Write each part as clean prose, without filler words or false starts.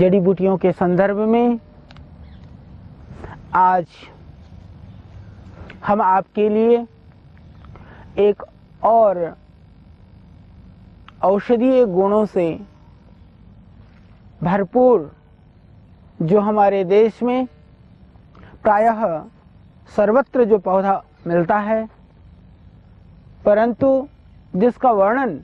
जड़ी बूटियों के संदर्भ में आज हम आपके लिए एक और औषधीय गुणों से भरपूर, जो हमारे देश में प्रायः सर्वत्र जो पौधा मिलता है, परंतु जिसका वर्णन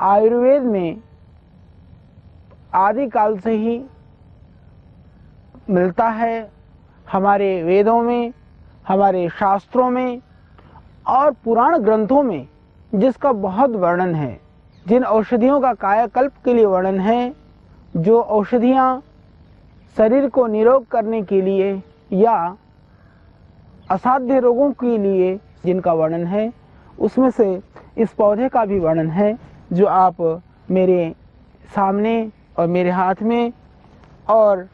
आयुर्वेद में आदिकाल से ही मिलता है, हमारे वेदों में, हमारे शास्त्रों में और पुराण ग्रंथों में जिसका बहुत वर्णन है, जिन औषधियों का कायाकल्प के लिए वर्णन है, जो औषधियाँ शरीर को निरोग करने के लिए या असाध्य रोगों के लिए जिनका वर्णन है, उसमें से इस पौधे का भी वर्णन है जो आप मेरे सामने और मेरे हाथ में और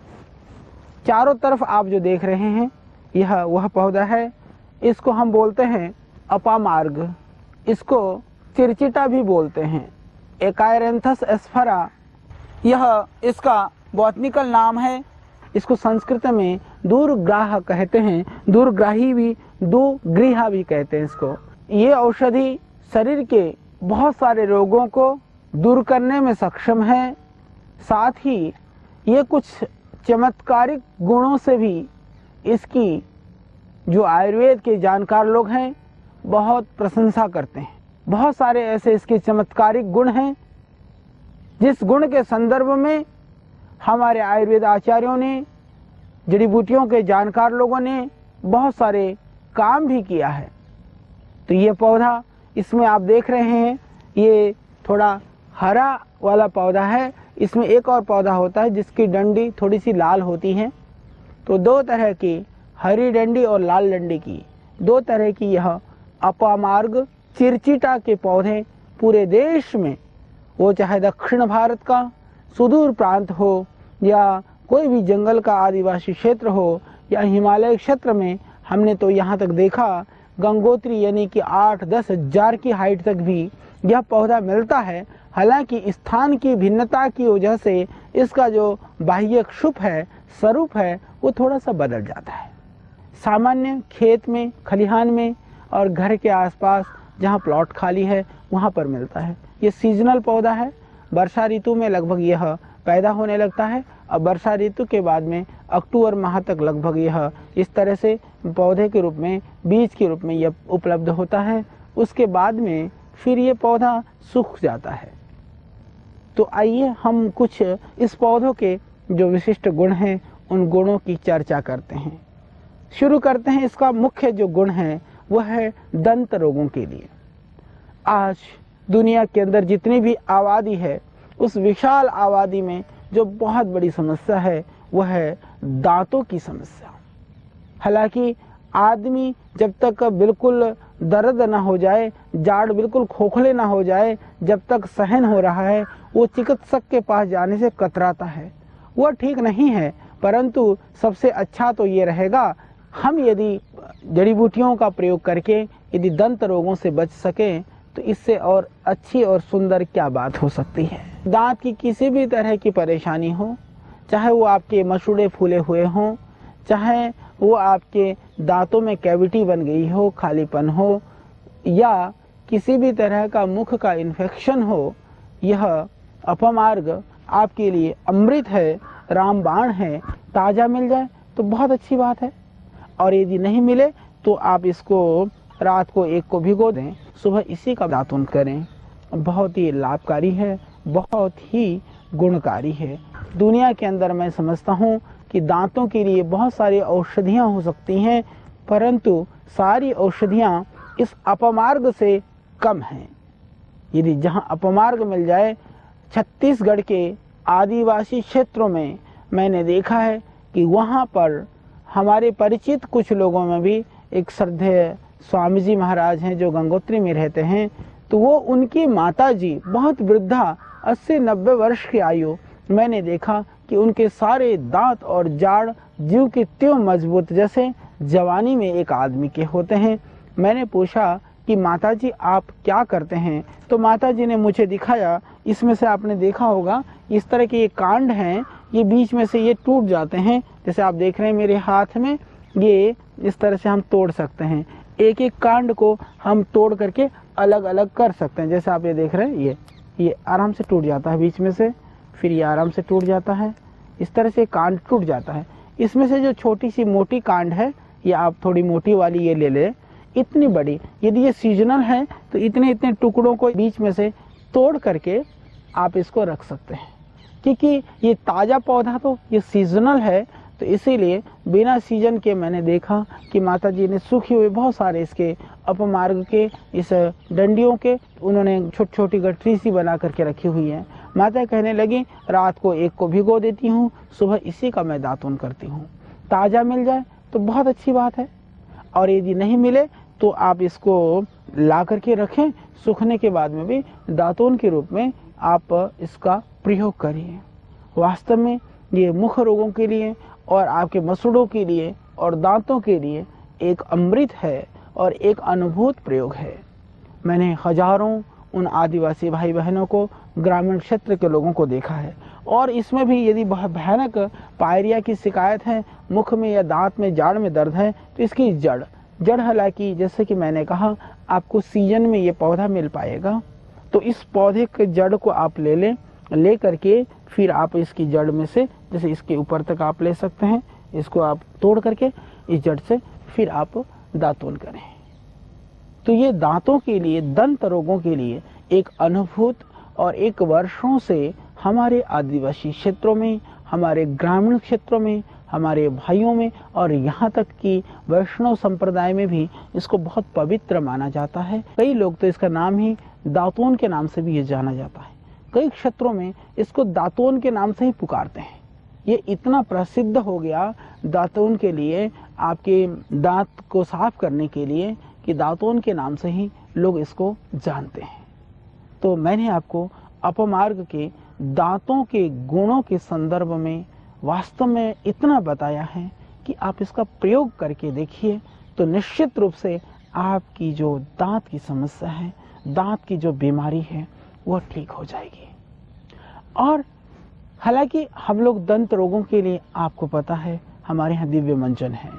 चारों तरफ आप जो देख रहे हैं, यह वह पौधा है। इसको हम बोलते हैं अपामार्ग, इसको चिरचिटा भी बोलते हैं, एकायरेंथस एस्फेरा यह इसका बॉटनिकल नाम है। इसको संस्कृत में दूरग्राह कहते हैं, दूरग्राही भी, दुग्रीहा भी कहते हैं इसको। ये औषधि शरीर के बहुत सारे रोगों को दूर करने में सक्षम है, साथ ही ये कुछ चमत्कारिक गुणों से भी इसकी जो आयुर्वेद के जानकार लोग हैं बहुत प्रशंसा करते हैं। बहुत सारे ऐसे इसके चमत्कारिक गुण हैं जिस गुण के संदर्भ में हमारे आयुर्वेद आचार्यों ने, जड़ी बूटियों के जानकार लोगों ने बहुत सारे काम भी किया है। तो ये पौधा, इसमें आप देख रहे हैं, ये थोड़ा हरा वाला पौधा है। इसमें एक और पौधा होता है जिसकी डंडी थोड़ी सी लाल होती है। तो दो तरह की, हरी डंडी और लाल डंडी की, दो तरह की यह अपामार्ग चिरचिटा के पौधे पूरे देश में, वो चाहे दक्षिण भारत का सुदूर प्रांत हो या कोई भी जंगल का आदिवासी क्षेत्र हो या हिमालय क्षेत्र में, हमने तो यहाँ तक देखा गंगोत्री यानी कि 8-10 हज़ार की हाइट तक भी यह पौधा मिलता है। हालांकि स्थान की भिन्नता की वजह से इसका जो बाह्य क्षुप है, स्वरूप है, वो थोड़ा सा बदल जाता है। सामान्य खेत में, खलिहान में और घर के आसपास जहाँ प्लॉट खाली है वहाँ पर मिलता है। ये सीजनल पौधा है। वर्षा ऋतु में लगभग यह पैदा होने लगता है और वर्षा ऋतु के बाद में अक्टूबर माह तक लगभग यह इस तरह से पौधे के रूप में, बीज के रूप में यह उपलब्ध होता है। उसके बाद में फिर ये पौधा सूख जाता है। तो आइए हम कुछ इस पौधों के जो विशिष्ट गुण हैं उन गुणों की चर्चा करते हैं। शुरू करते हैं। इसका मुख्य जो गुण है वह है दंत रोगों के लिए। आज दुनिया के अंदर जितनी भी आबादी है, उस विशाल आबादी में जो बहुत बड़ी समस्या है वह है दांतों की समस्या। हालांकि आदमी जब तक बिल्कुल दर्द ना हो जाए, जाड़ बिल्कुल खोखले ना हो जाए, जब तक सहन हो रहा है, वो चिकित्सक के पास जाने से कतराता है। वह ठीक नहीं है, परंतु सबसे अच्छा तो ये रहेगा हम यदि जड़ी बूटियों का प्रयोग करके यदि दंत रोगों से बच सकें तो इससे और अच्छी और सुंदर क्या बात हो सकती है। दांत की किसी भी तरह की परेशानी हो, चाहे वो आपके मसूड़े फूले हुए हों, चाहे वो आपके दांतों में कैविटी बन गई हो, खालीपन हो, या किसी भी तरह का मुख का इन्फेक्शन हो, यह अपमार्ग आपके लिए अमृत है, रामबाण है। ताज़ा मिल जाए तो बहुत अच्छी बात है, और यदि नहीं मिले तो आप इसको रात को एक को भिगो दें, सुबह इसी का दातुन करें। बहुत ही लाभकारी है, बहुत ही गुणकारी है। दुनिया के अंदर मैं समझता हूँ कि दांतों के लिए बहुत सारी औषधियाँ हो सकती हैं, परंतु सारी औषधियाँ इस अपमार्ग से कम हैं। यदि जहाँ अपमार्ग मिल जाए, छत्तीसगढ़ के आदिवासी क्षेत्रों में मैंने देखा है कि वहाँ पर हमारे परिचित कुछ लोगों में भी एक श्रद्धेय स्वामी जी महाराज हैं जो गंगोत्री में रहते हैं। तो वो उनकी माता जी बहुत वृद्धा 80-90 वर्ष की आयु, मैंने देखा कि उनके सारे दांत और जाड़ जीव की त्यों मजबूत जैसे जवानी में एक आदमी के होते हैं। मैंने पूछा कि माताजी आप क्या करते हैं, तो माताजी ने मुझे दिखाया इसमें से आपने देखा होगा इस तरह के ये कांड हैं, ये बीच में से ये टूट जाते हैं। जैसे आप देख रहे हैं मेरे हाथ में, ये इस तरह से हम तोड़ सकते हैं। एक एक कांड को हम तोड़ करके अलग अलग कर सकते हैं। जैसे आप ये देख रहे हैं, ये आराम से टूट जाता है बीच में से, फिर ये आराम से टूट जाता है। इस तरह से कांड टूट जाता है। इसमें से जो छोटी सी मोटी कांड है, ये आप थोड़ी मोटी वाली ये ले लें। इतनी बड़ी, यदि ये सीजनल है तो इतने इतने टुकड़ों को बीच में से तोड़ करके आप इसको रख सकते हैं। क्योंकि ये ताज़ा पौधा तो ये सीजनल है, तो इसीलिए बिना सीजन के मैंने देखा कि माता जी ने सूखे हुए बहुत सारे इसके अपमार्ग के इस डंडियों के उन्होंने छोटी छोटी गठरी सी बना करके रखी हुई है। माता कहने लगी रात को एक को भिगो देती हूँ, सुबह इसी का मैं दातुन करती हूँ। ताज़ा मिल जाए तो बहुत अच्छी बात है, और यदि नहीं मिले तो आप इसको ला करके रखें। सूखने के बाद में भी दातुन के रूप में आप इसका प्रयोग करिए। वास्तव में ये मुख रोगों के लिए और आपके मसूड़ों के लिए और दांतों के लिए एक अमृत है और एक अनुभूत प्रयोग है। मैंने हजारों उन आदिवासी भाई बहनों को, ग्रामीण क्षेत्र के लोगों को देखा है, और इसमें भी यदि बहुत भयानक पायरिया की शिकायत है, मुख में या दांत में जाड़ में दर्द है, तो इसकी जड़ हालांकि जैसे कि मैंने कहा आपको सीजन में ये पौधा मिल पाएगा, तो इस पौधे के जड़ को आप ले करके फिर आप इसकी जड़ में से, जैसे इसके ऊपर तक आप ले सकते हैं, इसको आप तोड़ करके इस जड़ से फिर आप दातुन करें। तो ये दांतों के लिए, दंत रोगों के लिए एक अनुभूत और एक वर्षों से हमारे आदिवासी क्षेत्रों में, हमारे ग्रामीण क्षेत्रों में, हमारे भाइयों में और यहाँ तक कि वैष्णव संप्रदाय में भी इसको बहुत पवित्र माना जाता है। कई लोग तो इसका नाम ही दातुन के नाम से भी ये जाना जाता है। कई क्षेत्रों में इसको दातुन के नाम से ही पुकारते हैं। ये इतना प्रसिद्ध हो गया दातुन के लिए, आपके दांत को साफ करने के लिए, कि दातुन के नाम से ही लोग इसको जानते हैं। तो मैंने आपको अपमार्ग के दांतों के गुणों के संदर्भ में वास्तव में इतना बताया है कि आप इसका प्रयोग करके देखिए, तो निश्चित रूप से आपकी जो दांत की समस्या है, दांत की जो बीमारी है, वो ठीक हो जाएगी। और हालांकि हम लोग दंत रोगों के लिए, आपको पता है हमारे यहाँ दिव्य मंजन है,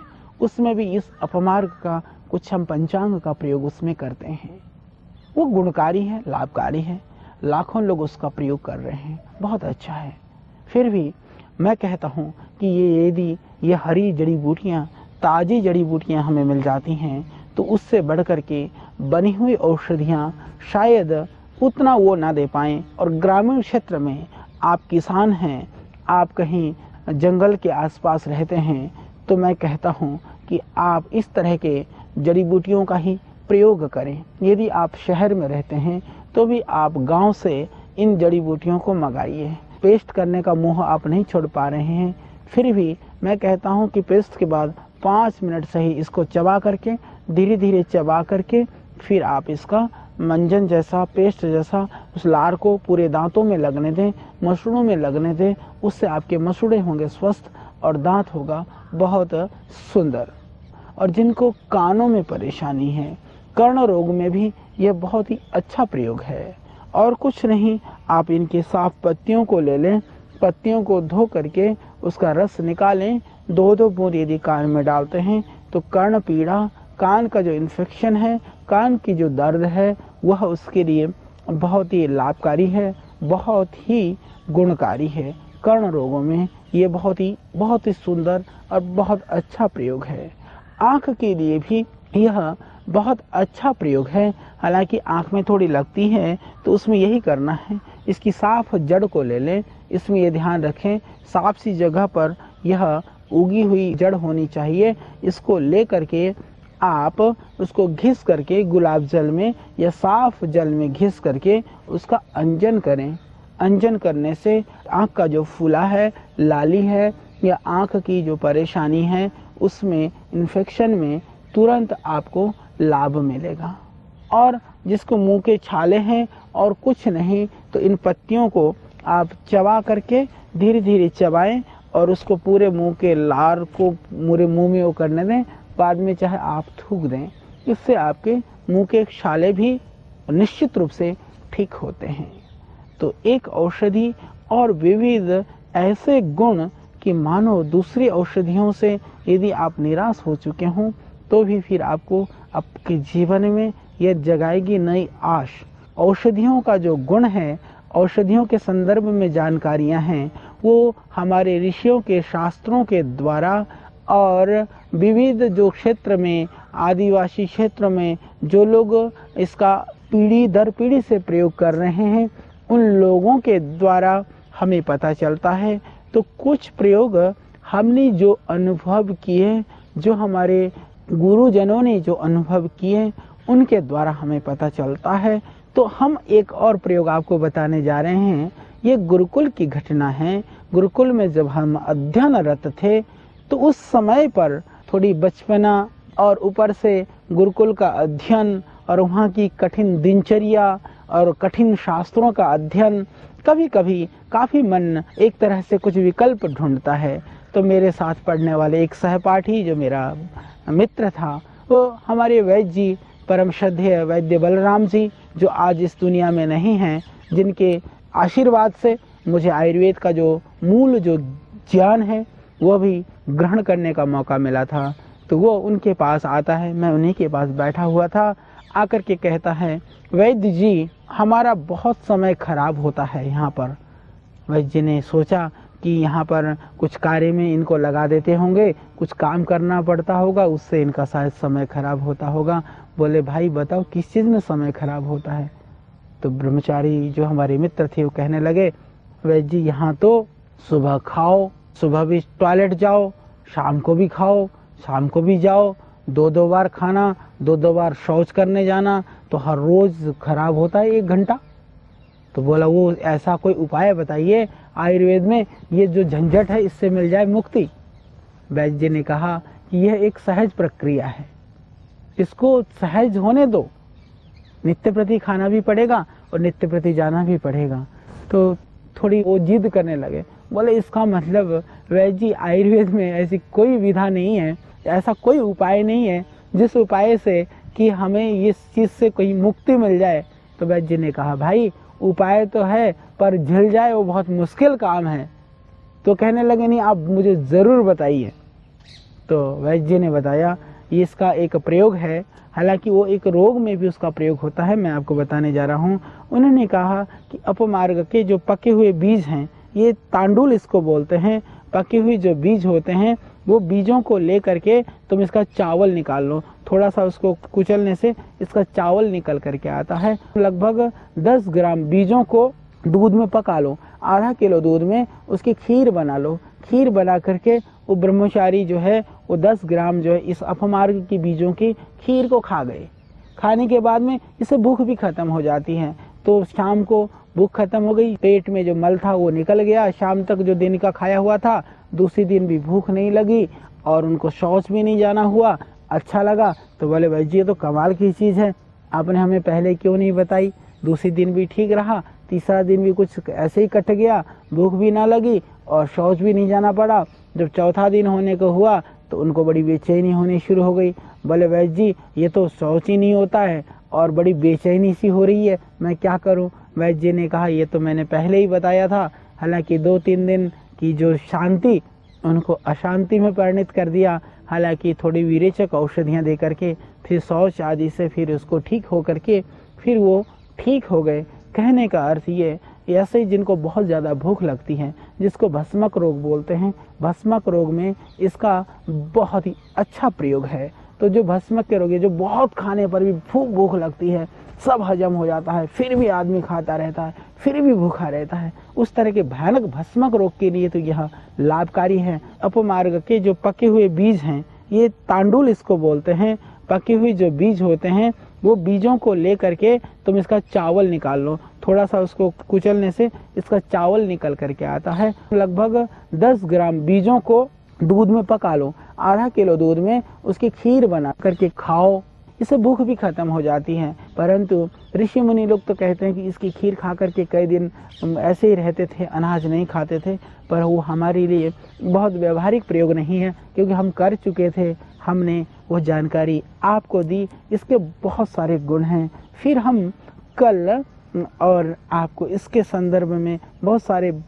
उसमें भी इस अपमार्ग का कुछ हम पंचांग का प्रयोग उसमें करते हैं। वो गुणकारी है, लाभकारी है, लाखों लोग उसका प्रयोग कर रहे हैं, बहुत अच्छा है। फिर भी मैं कहता हूँ कि यदि ये हरी जड़ी बूटियाँ, ताज़ी जड़ी बूटियाँ हमें मिल जाती हैं, तो उससे बढ़ कर के बनी हुई औषधियाँ शायद उतना वो ना दे पाएँ। और ग्रामीण क्षेत्र में आप किसान हैं, आप कहीं जंगल के आसपास रहते हैं, तो मैं कहता हूँ कि आप इस तरह के जड़ी बूटियों का ही प्रयोग करें। यदि आप शहर में रहते हैं तो भी आप गांव से इन जड़ी बूटियों को मंगाइए। पेस्ट करने का मोह आप नहीं छोड़ पा रहे हैं, फिर भी मैं कहता हूं कि पेस्ट के बाद 5 मिनट से ही इसको चबा करके, धीरे धीरे चबा करके, फिर आप इसका मंजन जैसा, पेस्ट जैसा उस लार को पूरे दांतों में लगने दें, मसूड़ों में लगने दें। उससे आपके मसूड़े होंगे स्वस्थ और दांत होगा बहुत सुंदर। और जिनको कानों में परेशानी है, कर्ण रोग में भी यह बहुत ही अच्छा प्रयोग है। और कुछ नहीं, आप इनके साफ पत्तियों को ले लें, पत्तियों को धो करके उसका रस निकालें, 2-2 बूंद यदि कान में डालते हैं तो कर्ण पीड़ा, कान का जो इन्फेक्शन है, कान की जो दर्द है, वह उसके लिए बहुत ही लाभकारी है, बहुत ही गुणकारी है। कर्ण रोगों में ये बहुत ही सुंदर और बहुत अच्छा प्रयोग है। आँख के लिए भी यह बहुत अच्छा प्रयोग है। हालांकि आँख में थोड़ी लगती है, तो उसमें यही करना है, इसकी साफ जड़ को ले लें। इसमें ये ध्यान रखें, साफ सी जगह पर यह उगी हुई जड़ होनी चाहिए। इसको ले करके आप उसको घिस करके गुलाब जल में या साफ जल में घिस करके उसका अंजन करें। अंजन करने से आँख का जो फूला है, लाली है, या आँख की जो परेशानी है, उसमें इन्फेक्शन में तुरंत आपको लाभ मिलेगा। और जिसको मुंह के छाले हैं और कुछ नहीं, तो इन पत्तियों को आप चबा करके धीरे धीरे चबाएं और उसको पूरे मुंह के लार को पूरे मुंह में वो करने दें। बाद में चाहे आप थूक दें, इससे आपके मुंह के छाले भी निश्चित रूप से ठीक होते हैं। तो एक औषधि और विविध ऐसे गुण कि मानो दूसरी औषधियों से यदि आप निराश हो चुके हों तो भी फिर आपको आपके जीवन में यह जगाएगी नई आश। औषधियों का जो गुण है, औषधियों के संदर्भ में जानकारियां हैं, वो हमारे ऋषियों के शास्त्रों के द्वारा और विविध जो क्षेत्र में, आदिवासी क्षेत्र में जो लोग इसका पीढ़ी दर पीढ़ी से प्रयोग कर रहे हैं, उन लोगों के द्वारा हमें पता चलता है। तो कुछ प्रयोग हमने जो अनुभव किए, जो हमारे गुरुजनों ने जो अनुभव किए, उनके द्वारा हमें पता चलता है। तो हम एक और प्रयोग आपको बताने जा रहे हैं। ये गुरुकुल की घटना है। गुरुकुल में जब हम अध्ययनरत थे तो उस समय पर थोड़ी बचपना और ऊपर से गुरुकुल का अध्ययन और वहाँ की कठिन दिनचर्या और कठिन शास्त्रों का अध्ययन, कभी कभी काफ़ी मन एक तरह से कुछ विकल्प ढूंढता है। तो मेरे साथ पढ़ने वाले एक सहपाठी जो मेरा मित्र था, वो हमारे वैद्य जी, परम श्रद्धेय वैद्य बलराम जी, जो आज इस दुनिया में नहीं हैं, जिनके आशीर्वाद से मुझे आयुर्वेद का जो मूल जो ज्ञान है वो भी ग्रहण करने का मौका मिला था। तो वो उनके पास आता है, मैं उन्हीं के पास बैठा हुआ था, आकर के कहता है, वैद्य जी हमारा बहुत समय खराब होता है यहाँ पर। वैद्य जी ने सोचा कि यहाँ पर कुछ कार्य में इनको लगा देते होंगे, कुछ काम करना पड़ता होगा, उससे इनका शायद समय खराब होता होगा। बोले भाई बताओ किस चीज़ में समय खराब होता है? तो ब्रह्मचारी जो हमारे मित्र थे वो कहने लगे, वैद्य जी यहाँ तो सुबह खाओ, सुबह भी टॉयलेट जाओ, शाम को भी खाओ, शाम को भी जाओ, दो बार खाना, दो बार शौच करने जाना, तो हर रोज़ खराब होता है 1 घंटा। तो बोला वो ऐसा कोई उपाय बताइए आयुर्वेद में, ये जो झंझट है इससे मिल जाए मुक्ति। वैद्य जी ने कहा कि यह एक सहज प्रक्रिया है, इसको सहज होने दो, नित्य प्रति खाना भी पड़ेगा और नित्य प्रति जाना भी पड़ेगा। तो थोड़ी वो जिद करने लगे। बोले इसका मतलब वैद्य जी आयुर्वेद में ऐसी कोई विधा नहीं है, ऐसा कोई उपाय नहीं है जिस उपाय से कि हमें इस चीज़ से कोई मुक्ति मिल जाए। तो वैद्य जी ने कहा भाई उपाय तो है पर झिल जाए वो बहुत मुश्किल काम है। तो कहने लगे नहीं आप मुझे ज़रूर बताइए। तो वैद्य जी ने बताया ये इसका एक प्रयोग है, हालांकि वो एक रोग में भी उसका प्रयोग होता है, मैं आपको बताने जा रहा हूँ। उन्होंने कहा कि अपमार्ग के जो पके हुए बीज हैं, ये तांडुल इसको बोलते हैं, पके हुए जो बीज होते हैं वो बीजों को ले करके तुम इसका चावल निकाल लो, थोड़ा सा उसको कुचलने से इसका चावल निकल करके आता है। लगभग 10 ग्राम बीजों को दूध में पका लो, आधा किलो दूध में उसकी खीर बना लो। खीर बना करके वो ब्रह्मचारी जो है वो 10 ग्राम जो है इस अपमार्ग की बीजों की खीर को खा गए। खाने के बाद में इससे भूख भी खत्म हो जाती है। तो शाम को भूख खत्म हो गई, पेट में जो मल था वो निकल गया, शाम तक जो दिन का खाया हुआ था, दूसरी दिन भी भूख नहीं लगी और उनको शौच भी नहीं जाना हुआ, अच्छा लगा। तो बोले भाई जी ये तो कमाल की चीज़ है, आपने हमें पहले क्यों नहीं बताई? दूसरी दिन भी ठीक रहा, तीसरा दिन भी कुछ ऐसे ही कट गया, भूख भी ना लगी और शौच भी नहीं जाना पड़ा। जब चौथा दिन होने को हुआ तो उनको बड़ी बेचैनी होनी शुरू हो गई। बोले वैद्य जी ये तो शौच ही नहीं होता है और बड़ी बेचैनी सी हो रही है, मैं क्या करूं? वैद्य जी ने कहा ये तो मैंने पहले ही बताया था। हालांकि 2-3 दिन की जो शांति उनको अशांति में परिणत कर दिया। हालांकि थोड़ी विरेचक औषधियाँ दे करके फिर शौच आदि से फिर उसको ठीक हो करके फिर वो ठीक हो गए। कहने का अर्थ ये, ऐसे जिनको बहुत ज़्यादा भूख लगती है, जिसको भस्मक रोग बोलते हैं, भस्मक रोग में इसका बहुत ही अच्छा प्रयोग है। तो जो भस्मक के रोगी, जो बहुत खाने पर भी भूख लगती है, सब हजम हो जाता है, फिर भी आदमी खाता रहता है, फिर भी भूखा रहता है, उस तरह के भयानक भस्मक रोग के लिए तो यह लाभकारी है। अपमार्ग के जो पके हुए बीज हैं, ये तांडुल इसको बोलते हैं, पके हुए जो बीज होते हैं वो बीजों को ले करके तुम इसका चावल निकाल लो, थोड़ा सा उसको कुचलने से इसका चावल निकल करके आता है। लगभग 10 ग्राम बीजों को दूध में पका लो, आधा किलो दूध में उसकी खीर बना करके खाओ, इससे भूख भी खत्म हो जाती है। परंतु ऋषि मुनि लोग तो कहते हैं कि इसकी खीर खा करके कई दिन ऐसे ही रहते थे, अनाज नहीं खाते थे, पर वो हमारे लिए बहुत व्यवहारिक प्रयोग नहीं है, क्योंकि हम कर चुके थे, हमने वो जानकारी आपको दी। इसके बहुत सारे गुण हैं। फिर हम कल और आपको इसके संदर्भ में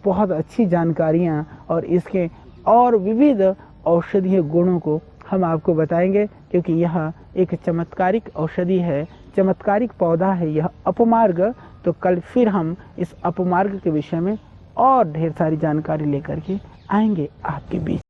बहुत अच्छी जानकारियाँ और इसके और विविध औषधीय गुणों को हम आपको बताएंगे, क्योंकि यह एक चमत्कारिक औषधि है, चमत्कारिक पौधा है यह अपमार्ग। तो कल फिर हम इस अपमार्ग के विषय में और ढेर सारी जानकारी लेकर के आएंगे आपके बीच।